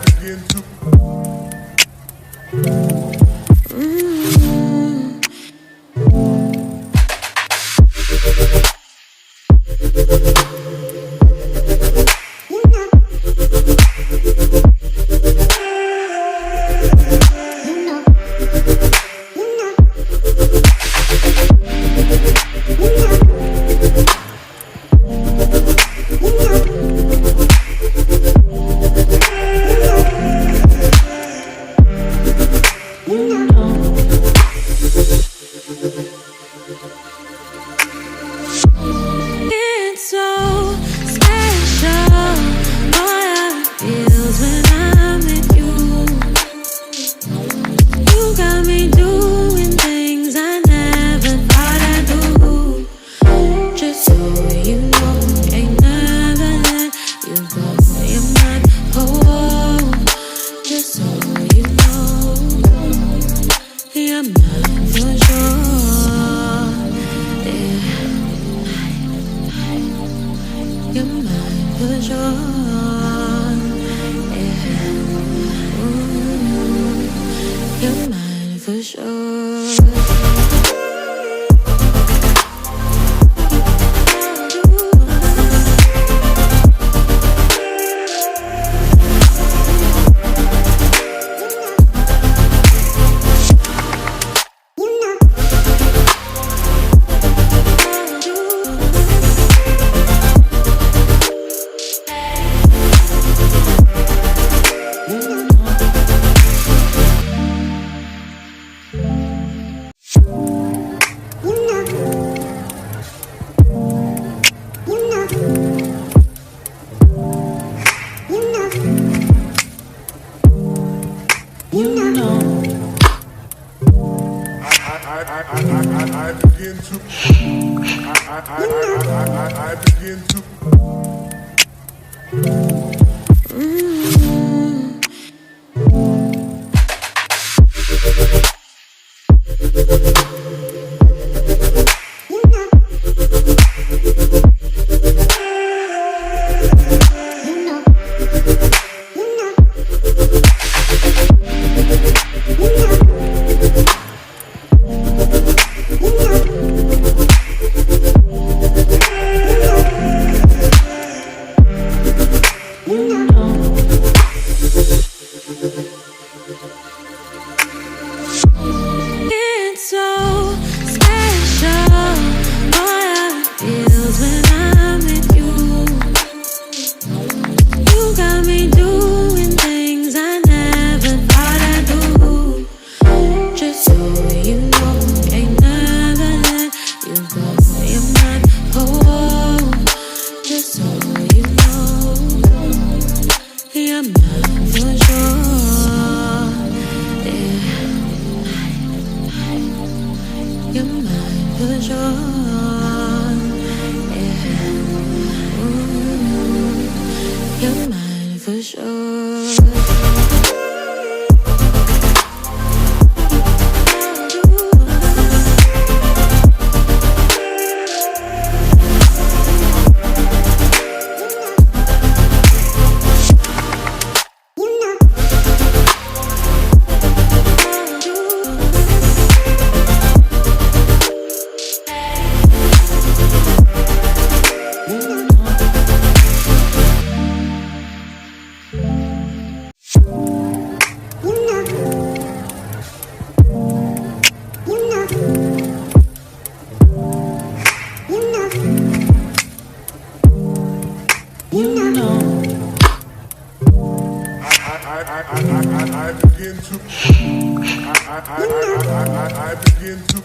begin to It's so special, boy, how it feels when I'm with you. You got me doing things I never thought I'd do. Just so you know, ain't never let you go. You're my home. Just so you know, you're mine for sure. You're mine for sure, yeah. Ooh, you're mine for sure. I begin to It's so special, boy, how it feels when I'm with you. You got me doing things I never thought I'd do. Just so you know, ain't never let you go. You're my home. Just so you know, you're mine for sure. You're mine for sure, yeah. Ooh, you're mine for sure. I begin to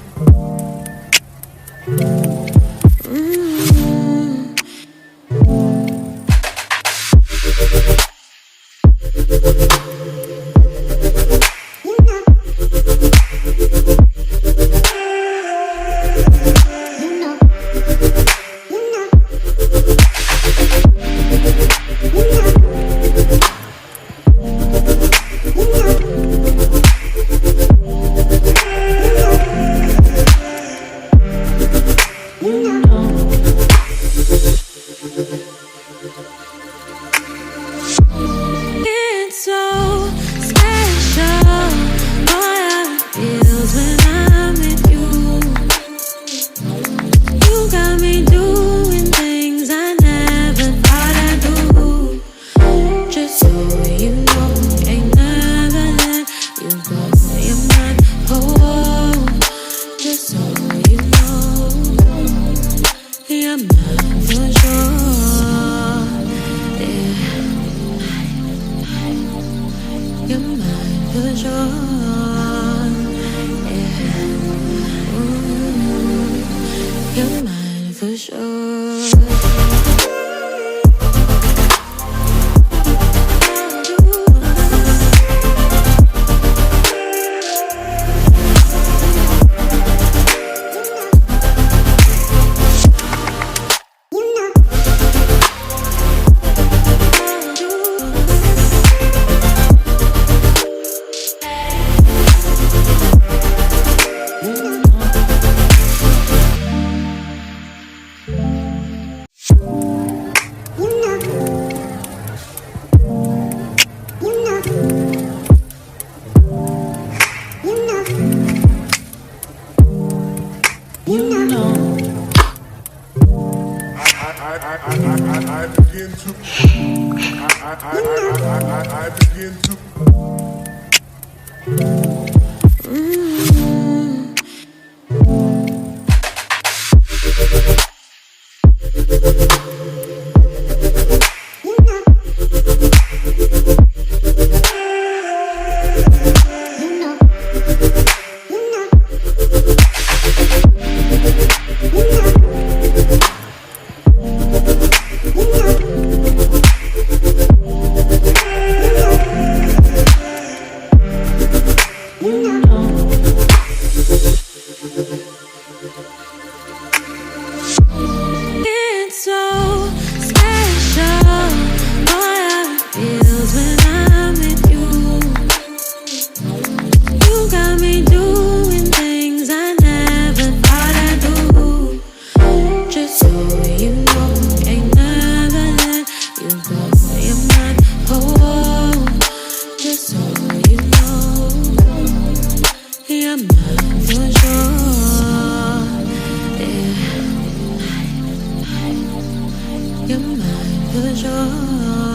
I begin to I begin to It's so special. Boy, how it feels when I'm with you. You got me doing things I never thought I'd do. Just so you know, ain't never let you go. You're mine, oh, just so you know, you're mine for sure. Yeah, you're mine for sure.